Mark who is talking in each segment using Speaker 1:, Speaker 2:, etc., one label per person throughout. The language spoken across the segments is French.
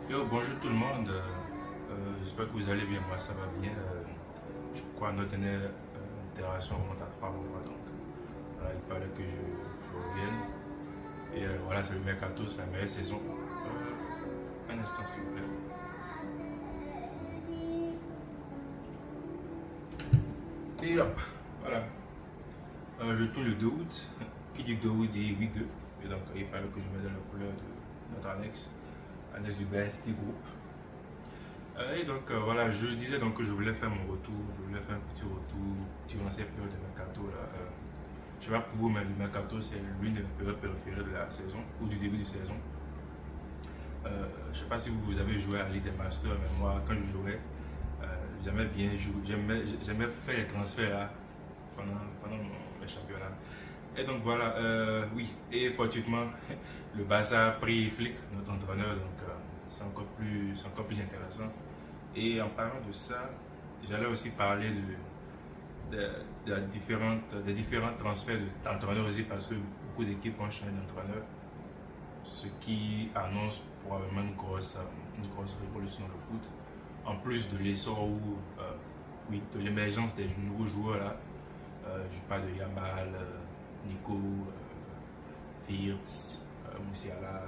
Speaker 1: Yo, bonjour tout le monde. J'espère que vous allez bien. Moi, ça va bien. Je crois que notre dernière interaction remonte à 3 mois. Donc, voilà, il fallait que je revienne. Et voilà, c'est le mercato, c'est la meilleure saison. Un instant, s'il vous plaît. Et hop, voilà. Je tourne le 2 août. Qui dit 2 août dit 8-2. Et donc, il fallait que je me donne la couleur de notre annexe. Annexe du BN City Group. Et donc voilà, je disais donc que je voulais faire mon retour, je voulais faire un petit retour durant ces périodes de mercato là. Je sais pas pour vous, mais le mercato c'est l'une des périodes préférées de la saison ou du début de saison. Je sais pas si vous avez joué à la Ligue des Masters, mais moi quand je jouais, j'aimais bien jouer, j'aimais faire les transferts là pendant mes championnats. Et donc voilà, oui, et fortuitement, le Barça a pris Flick, notre entraîneur, donc c'est encore plus intéressant. Et en parlant de ça, j'allais aussi parler des différents transferts d'entraîneurs aussi parce que beaucoup d'équipes ont changé d'entraîneur, ce qui annonce probablement une grosse révolution dans le foot. En plus de l'essor ou oui, de l'émergence des nouveaux joueurs là, je parle de Yamal, Nico, Wirtz, Musiala.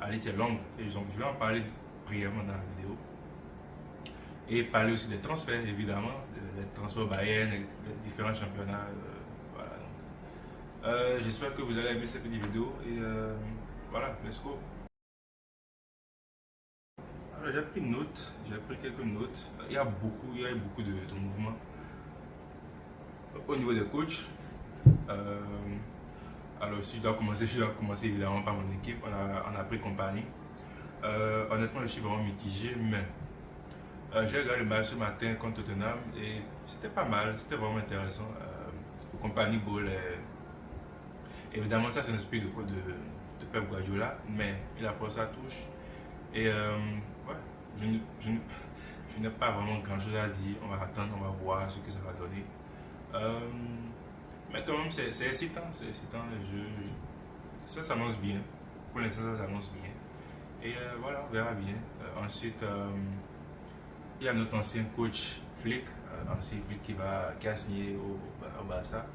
Speaker 1: Allez, c'est long. Et donc, je vais en parler brièvement dans la vidéo. Et parler aussi des transferts, évidemment, des transferts Bayern, les différents championnats. Voilà. J'espère que vous allez aimer cette petite vidéo. Et voilà, let's go. Alors, j'ai pris note, j'ai pris quelques notes. Il y a beaucoup de mouvements. Au niveau des coachs, euh, alors si je dois commencer évidemment par mon équipe. On a pris compagnie. Honnêtement, je suis vraiment mitigé, mais j'ai regardé le match ce matin contre Tottenham et c'était pas mal, c'était vraiment intéressant. Le compagnie Ball, évidemment, ça c'est un esprit de Pep Guardiola, mais il apporte sa touche. Et ouais, je, ne- je, ne- je n'ai pas vraiment grand chose à dire. On va attendre, on va voir ce que ça va donner. Euh, mais quand même, c'est excitant, c'est excitant. Ça s'annonce bien. Pour l'instant, ça s'annonce bien. Et voilà, on verra bien. Ensuite, il y a notre ancien coach Flick, ancien Flick qui a signé au Barça.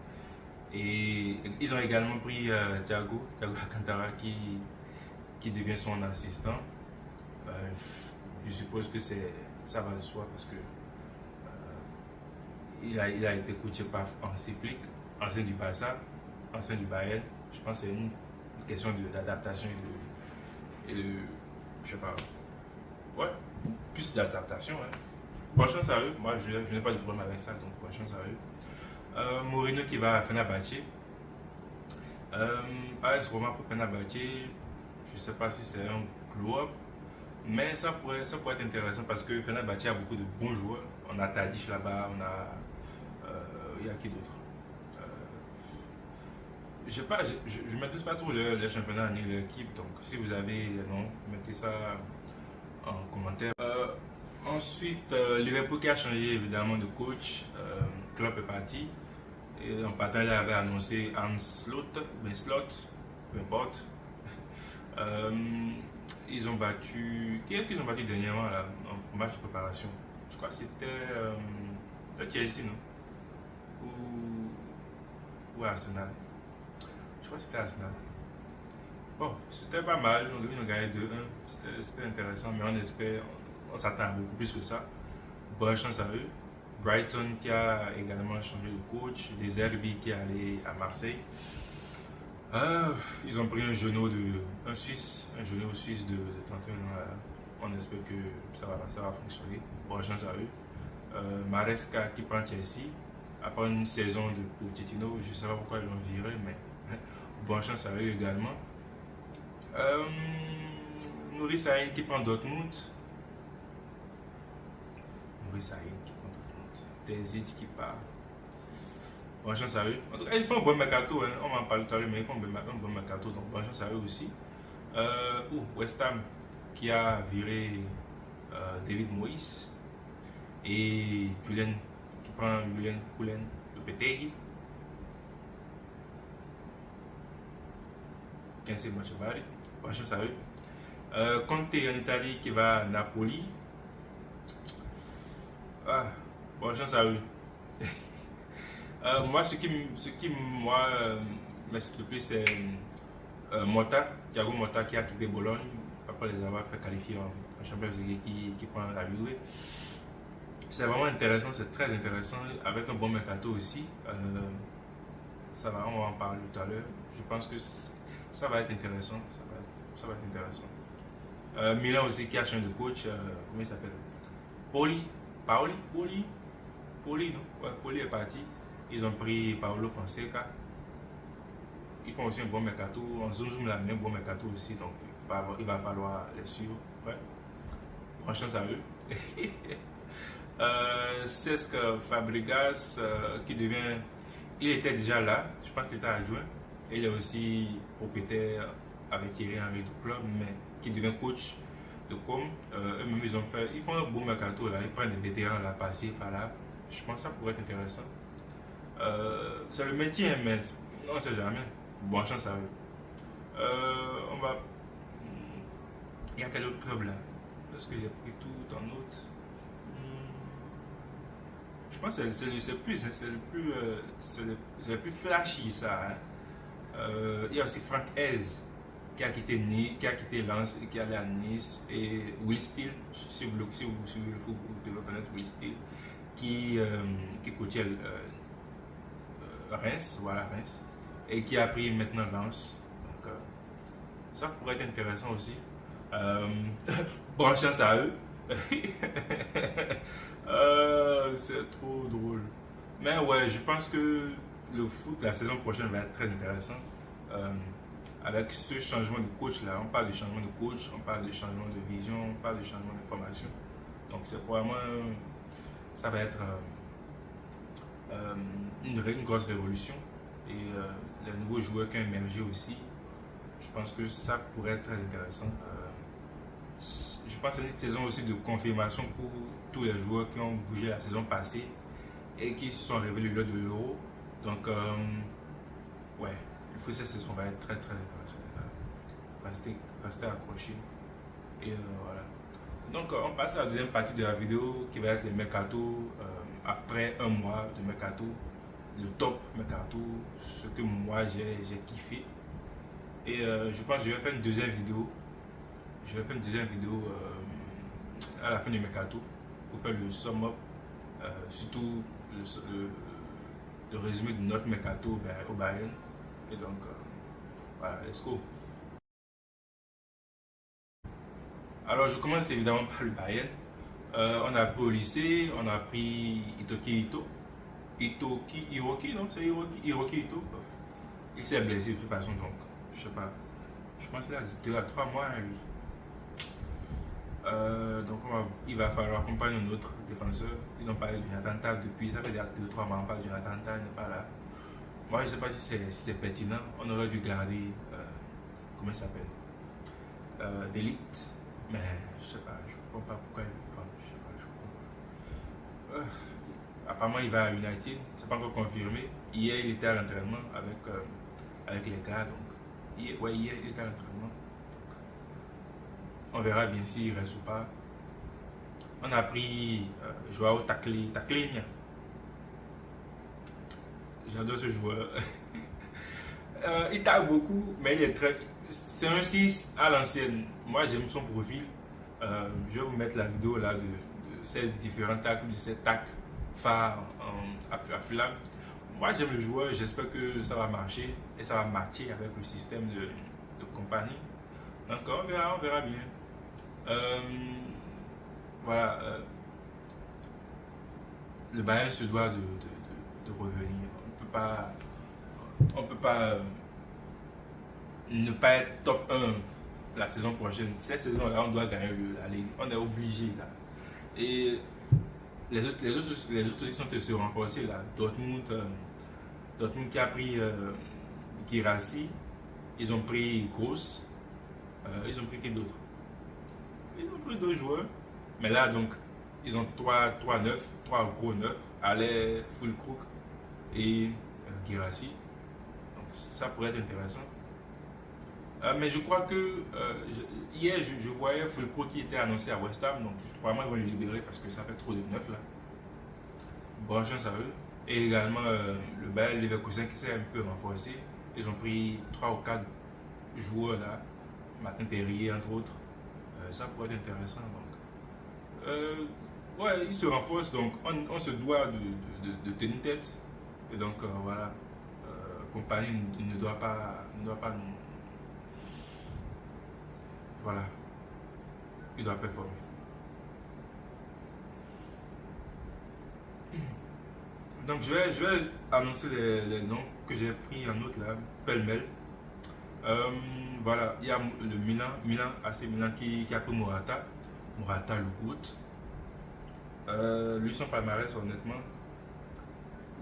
Speaker 1: Et ils ont également pris Thiago Alcantara qui devient son assistant. Euh, je suppose que ça va de soi parce que il a été coaché par ancien Flick, ancien du Barça, ancien du Bayern. Je pense que c'est une question d'adaptation et de, je sais pas, ouais, plus d'adaptation. Hein. Bonne chance à eux. Moi, je n'ai pas de problème avec ça, donc bonne chance à eux. Mourinho qui va à Fenerbahçe. AS Roma pour Fenerbahçe, je ne sais pas si c'est un club, mais ça pourrait être intéressant parce que Fenerbahçe a beaucoup de bons joueurs. On a Tadic là-bas, il y a qui d'autre je ne maîtrise pas trop les championnats ni l'équipe, donc si vous avez les noms, mettez ça en commentaire. Ensuite, Liverpool qui a changé évidemment de coach. Klopp est parti. Et en partant, il avait annoncé Hans Slot, peu importe. Euh, ils ont battu. Qui est-ce qu'ils ont battu dernièrement là, en match de préparation? Je crois que c'était Chelsea, non? Ou Arsenal. Je crois que c'était Arsenal. Bon, c'était pas mal. Ils ont gagné 2-1. C'était intéressant, mais on s'attend à beaucoup plus que ça. Bonne chance à eux. Brighton qui a également changé de coach. Les Herbie qui est allé à Marseille. Ils ont pris un genou suisse de 31 ans. On espère que ça va fonctionner. Bonne chance à eux. Maresca qui prend Chelsea. Après une saison de Pochettino, je ne sais pas pourquoi ils l'ont viré, mais bonne chance à eux également. Euh, Nouri Sahin qui prend Dortmund. Nouri Sahin qui prend Dortmund. Terzic qui part. Bonne chance à eux. En tout cas, ils font un bon mercato. Hein. On m'en parle tout à l'heure, mais ils font un bon mercato. Donc, bonne chance à eux aussi. West Ham qui a viré David Moïse. Et Julian qui prend Julian Poulen de Petegui. 15 matchs à Bonne chance à eux. Conte en Italie qui va à Napoli. Ah, bonne chance à eux. Moi, ce qui moi, m'excite le plus, c'est Motta, Thiago Motta qui a quitté Bologne après les avoir fait qualifier en Champions League qui prend la Juve. C'est vraiment intéressant, c'est très intéressant, avec un bon mercato aussi. Ça va, on va en parler tout à l'heure. Je pense que ça va être intéressant. Ça va être intéressant. Milan aussi qui a changé de coach. Comment il s'appelle? Poli. Paoli? Poli? Poli, non? Ouais, Poli est parti. Ils ont pris Paolo Fonseca. Ils font aussi un bon mercato. En zoom là, même bon mercato aussi. Donc, il va falloir les suivre. Ouais. Bonne chance à eux. Cesc Fabregas qui devient. Il était déjà là, je pense qu'il était adjoint. Et il est aussi propriétaire avec Thierry Henry du club, mais qui devient coach de com. Eux-mêmes, ils font un bon mercato là. Ils prennent des vétérans là, passés par là. Je pense que ça pourrait être intéressant. C'est le maintien, mais on ne sait jamais. Bonne chance à eux. On va. Il y a quel autre club là? Est-ce que j'ai pris tout en note? Je pense que c'est le plus flashy ça. Hein. Il y a aussi Frank Hez qui a quitté Nice, qui a quitté Lens et qui est allé à Nice. Et Will Steele, si vous suivez le foot, vous devez connaître Will Steele, qui coachait Reims, voilà Reims, et qui a pris maintenant Lens. Donc ça pourrait être intéressant aussi. Bonne chance à eux. C'est trop drôle. Mais ouais, je pense que le foot la saison prochaine va être très intéressant. Avec ce changement de coach là, on parle de changement de coach, on parle de changement de vision, on parle de changement de formation. Donc c'est probablement, ça va être une grosse révolution. Et les nouveaux joueurs qui ont émergé aussi, je pense que ça pourrait être très intéressant. Je pense que c'est une saison aussi de confirmation pour tous les joueurs qui ont bougé la saison passée et qui se sont révélés lors de l'Euro. Donc, ouais, il faut que cette saison va être très très intéressante. Rester accroché. Et voilà. Donc, on passe à la deuxième partie de la vidéo qui va être les mercato. Après un mois de mercato, le top mercato, ce que moi j'ai kiffé. Et je pense que je vais faire une deuxième vidéo. À la fin du mercato pour faire le sum up, surtout le résumé de notre mercato au Bayern. Et donc, voilà, let's go. Alors, je commence évidemment par le Bayern. On a pris au lycée, on a pris Hiroki, non, c'est Hiroki Ito. Il s'est blessé de toute façon, donc, je sais pas. Je pense qu'il a 2 à 3 mois à lui. Donc il va falloir qu'on parle d'un autre défenseur. Ils ont parlé de Jonathan Tah depuis, ça fait 2-3 mois on parle de Jonathan Tah, il n'est pas là. Moi je ne sais pas si c'est pertinent, on aurait dû garder, comment il s'appelle, d'élite, mais je sais pas, je ne comprends pas pourquoi il ne prend, je sais pas. Apparemment il va à United, c'est pas encore confirmé. Hier il était à l'entraînement avec les gars, donc hier il était à l'entraînement. On verra bien s'il reste ou pas. On a pris Joao Tacleña. J'adore ce joueur. Il tape beaucoup, mais il est très. C'est un 6 à l'ancienne. Moi, j'aime son profil. Je vais vous mettre la vidéo là de ces différents tacles, de ces tacles phares à flamme. Moi, j'aime le joueur. J'espère que ça va marcher et ça va matcher avec le système de compagnie. Donc, on verra bien. Voilà, le Bayern se doit de revenir. On peut pas ne pas être top 1 la saison prochaine. Cette saison-là, on doit gagner la Ligue. On est obligé là. Et les autres sont se renforcer là. Dortmund qui a pris Guirassy. Ils ont pris Gross. Ils ont pris qui d'autre? Ils ont pris 2 joueurs. Mais là, donc, ils ont 3 gros 9. Aller, Fulkrug et Guirassy. Donc, ça pourrait être intéressant. Mais je crois que hier, je voyais Fulcro qui était annoncé à West Ham, donc probablement ils vont le libérer parce que ça fait trop de neuf là. Bonne chance à eux. Et également le Bayer Leverkusen qui s'est un peu renforcé. Ils ont pris 3 ou 4 joueurs là, Martin Terrier entre autres. Ça pourrait être intéressant. Donc, ouais, ils se renforcent, donc on se doit de tenir tête. Et donc voilà, compagnie ne doit pas nous. Voilà, il doit performer. Donc je vais annoncer les noms que j'ai pris en note là, pêle-mêle. Voilà, il y a le Milan, AC Milan qui a pris Morata. Morata le GOAT. Lui son palmarès honnêtement,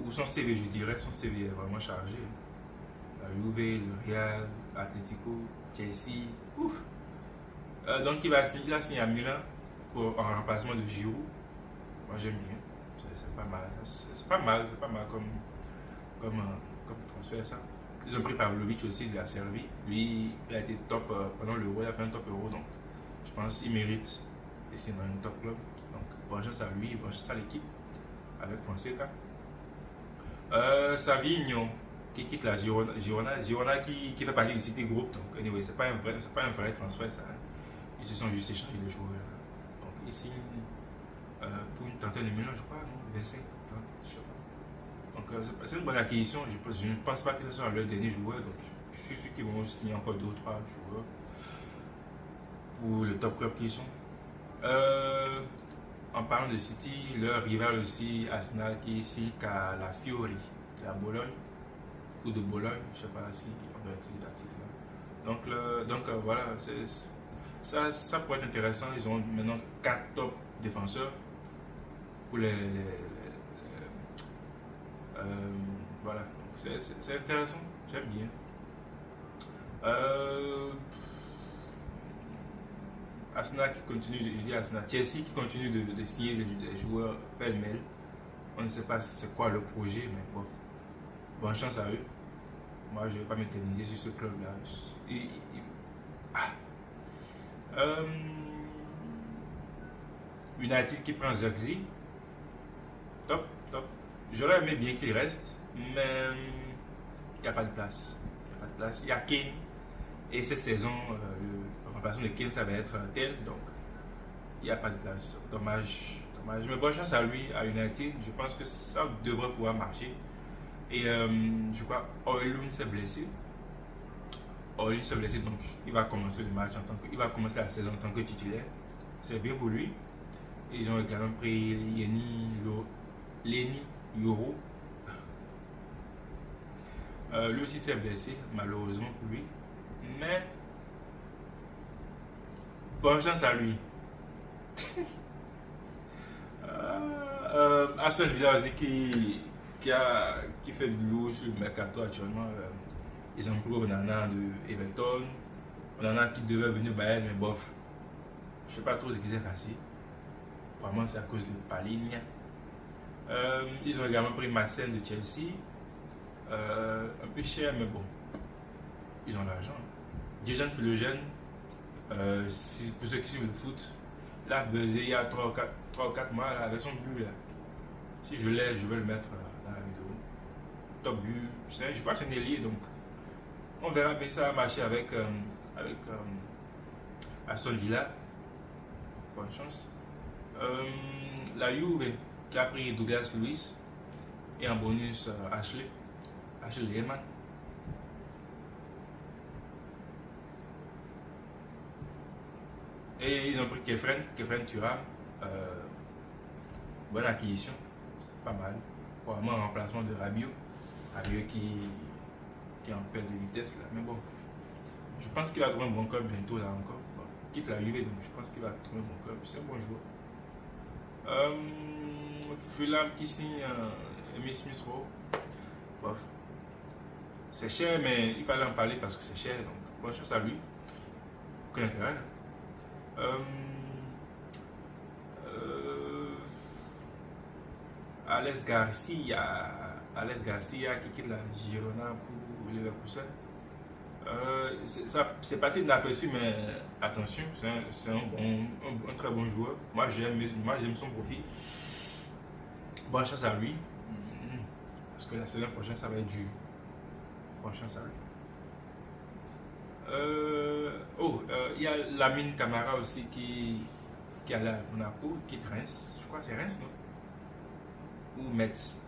Speaker 1: ou son CV je dirais, son CV est vraiment chargé. La Juve, le Real, Atletico, Chelsea, ouf. Donc il a signé à Milan en remplacement de Giroud. Moi j'aime bien, c'est pas mal, c'est pas mal, comme transfert ça. Ils ont pris Pavlovic aussi de la Serbie. Lui, il a été top pendant l'Euro, il a fait un top Euro, donc je pense qu'il mérite de signer dans un top club. Donc bonne chance à lui, bonne chance à l'équipe avec Fonseca. Savigno qui quitte la Girona qui fait partie du City Group. Donc anyway, c'est pas un vrai transfert ça. Hein. Ils se sont juste échangés les joueurs. Donc ils signent pour une trentaine de millions, je crois, non 25, 30, je sais pas. Donc c'est une bonne acquisition. Je ne pense pas que ce soit leur dernier joueur. Donc je suis sûr qu'ils vont signer encore 2 ou 3 joueurs pour le top club qu'ils sont. En parlant de City, leur rival aussi, Arsenal, qui signe qu'à la Fiori, de la Bologne, ou de Bologne, je ne sais pas si on doit utiliser la titre là. Donc voilà, ça pourrait être intéressant. Ils ont maintenant 4 top défenseurs pour voilà, c'est intéressant, j'aime bien. Arsenal qui continue, je dis Arsenal, Chelsea qui continue de signer des joueurs pêle-mêle. On ne sait pas c'est quoi le projet, mais bon, bonne chance à eux. Moi, je ne vais pas m'éterniser sur ce club-là. United qui prend Zirkzee, top, top. J'aurais aimé bien qu'il reste, mais il n'y a pas de place. Il y a Kane, et cette saison, le remplaçant de Kane, ça va être tel, donc il n'y a pas de place. Dommage. Mais bonne chance à lui, à United. Je pense que ça devrait pouvoir marcher. Et je crois Højlund s'est blessé. Donc il va commencer le match il va commencer la saison en tant que titulaire. C'est bien pour lui. Ils ont également pris Leny Yoro. Lui aussi s'est blessé, malheureusement pour lui. Mais bonne chance à lui. Aston Villa aussi qui fait du lourd sur le mercato actuellement. Ils ont pris Onana de Everton. Onana qui devait venir Bayern, mais bof. Je ne sais pas trop ce qui s'est passé. Vraiment, c'est à cause de Paligna. Ils ont également pris Madsen de Chelsea. Un peu cher, mais bon. Ils ont l'argent. Dejan Philogène, pour ceux qui suivent le foot, il a buzzé il y a 3 ou 4 mois là, avec son but là. Si je l'ai, je vais le mettre dans la vidéo. Top but, je crois que c'est un ailier, donc on verra bien ça marcher avec Aston Villa. Bonne chance. La Juve qui a pris Douglas Luiz et en bonus Ashley Lehmann. Et ils ont pris Kefren Thuram. Bonne acquisition, pas mal. Probablement un remplacement de Rabiot. Rabiot qui est en perte de vitesse là. Mais bon, je pense qu'il va trouver un bon club bientôt là encore. Bon, quitte la Juve, donc je pense qu'il va trouver un bon club. C'est un bon joueur. Fulham qui signe Emile Smith Rowe. Bof. C'est cher, mais il fallait en parler parce que c'est cher. Donc bonne chance à lui. Aucun intérêt. Alex Garcia qui quitte la Girona pour Leverkusen. C'est passé inaperçu, mais attention, c'est un très bon joueur. Moi, j'aime son profil. Bonne chance à lui. Parce que la saison prochaine, ça va être dur. Bonne chance à lui. Il y a Lamine Camara aussi qui est à Monaco, qui est Reims. Je crois que c'est Reims, non? Ou Metz.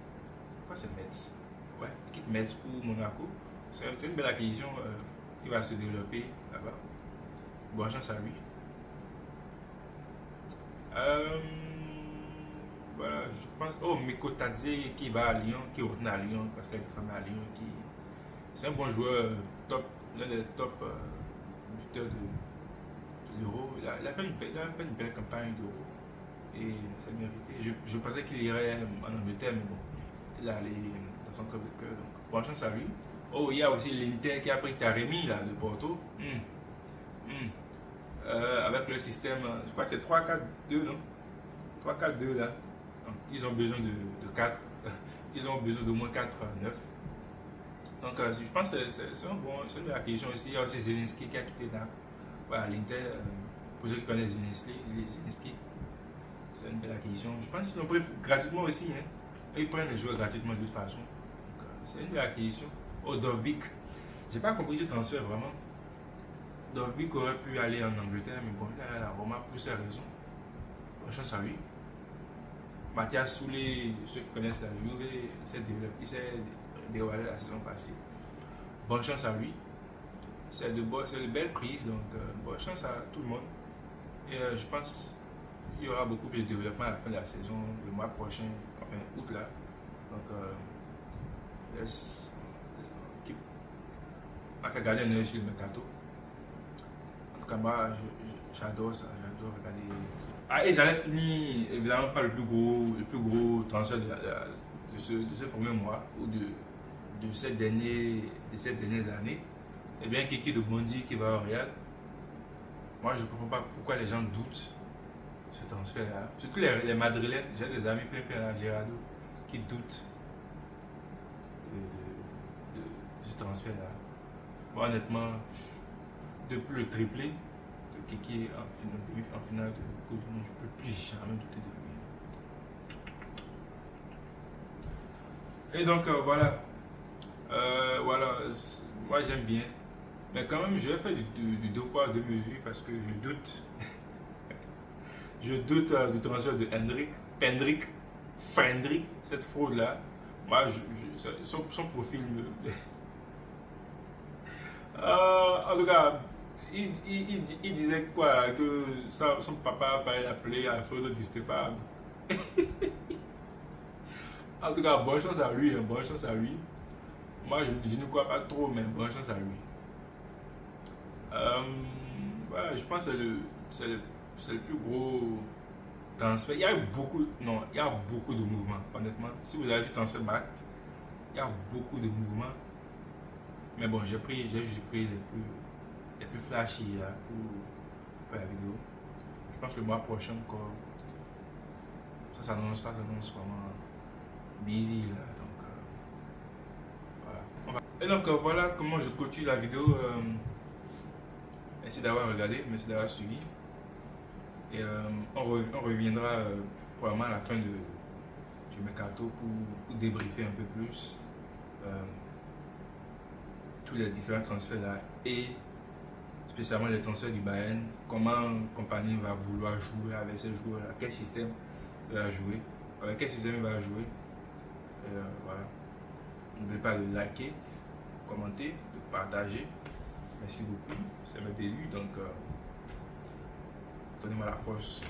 Speaker 1: Je crois que c'est Metz. Ouais, il quitte Metz pour Monaco. C'est une belle acquisition. Il va se développer là-bas. Bonne chance à lui. Voilà, je pense. Oh, Miko Tadze qui va à Lyon, qui retourne à Lyon parce qu'il est formé à Lyon. C'est un bon joueur, top, l'un des top buteurs de l'Euro. Il a fait une belle campagne d'Euro et c'est mérité. Je pensais qu'il irait en Angleterre, mais bon, il est allé dans son club de cœur. Donc, bonne chance à lui. Oh, il y a aussi l'Inter qui a pris Taremi là, de Porto. Avec le système, je crois que c'est 3-4-2, non? 3-4-2 là. Donc, ils ont besoin de 4. Ils ont besoin d'au moins 4-9. Donc, je pense que c'est une belle acquisition aussi. Il y a aussi Zelensky qui a quitté là. Voilà, l'Inter, pour ceux qui connaissent Zelensky, c'est une belle acquisition. Je pense qu'ils ont pris gratuitement aussi. Hein. Ils prennent les joueurs gratuitement de toute façon. C'est une belle acquisition. Oh, Dovbyk. J'ai pas compris ce transfert vraiment. Dovbyk aurait pu aller en Angleterre, mais bon, il est à la Roma pour ces raisons. Bonne chance à lui. Mathias Soulé, ceux qui connaissent la Juve, il s'est dévoilé la saison passée. Bonne chance à lui. C'est de belles prises, donc bonne chance à tout le monde. Et je pense qu'il y aura beaucoup plus de développement à la fin de la saison, le mois prochain, enfin août là. Donc, on va regarder un œil sur le mercato. En tout cas, moi, j'adore ça, j'adore regarder. Ah, et j'allais finir évidemment par le plus gros transfert de ce premier mois ou de ces dernières années. Eh bien, Kiki de Bondy qui va au Real. Moi, je ne comprends pas pourquoi les gens doutent ce transfert-là. Surtout les Madrilènes, j'ai des amis plein à Gerardo qui doutent de ce transfert-là. Moi, honnêtement, depuis le triplé de Kiki en finale de Coupe du Monde, je ne peux plus jamais douter de lui. Et donc, voilà. Voilà, moi j'aime bien. Mais quand même, je vais faire du 2 poids, 2 mesures parce que je doute. Je doute du transfert de Fendrick, cette fraude-là. Moi, son profil me. En tout cas, il disait quoi? Que son papa fallait l'appeler Alfredo Di Stefano. En tout cas, bonne chance à lui, hein, bonne chance à lui. Moi, je ne crois pas trop, mais bonne chance à lui. Voilà, je pense que c'est le plus gros transfert. Il y a beaucoup de mouvements, honnêtement. Si vous avez vu Transfer Markt, il y a beaucoup de mouvements. Mais bon, j'ai juste pris les plus flashy là, pour faire la vidéo. Je pense que le mois prochain encore, ça s'annonce vraiment busy là. Donc, voilà. Et donc voilà comment je clôture la vidéo. Merci d'avoir regardé, merci d'avoir suivi. Et on reviendra probablement à la fin du mercato pour débriefer un peu plus tous les différents transferts là et spécialement les transferts du Bayern. Comment Compagnie va vouloir jouer avec ces joueurs là, quel système il va jouer, avec quel système il va jouer. Voilà. N'oubliez pas de liker, commenter, de partager. Merci beaucoup, c'est mes débuts, donc donnez-moi la force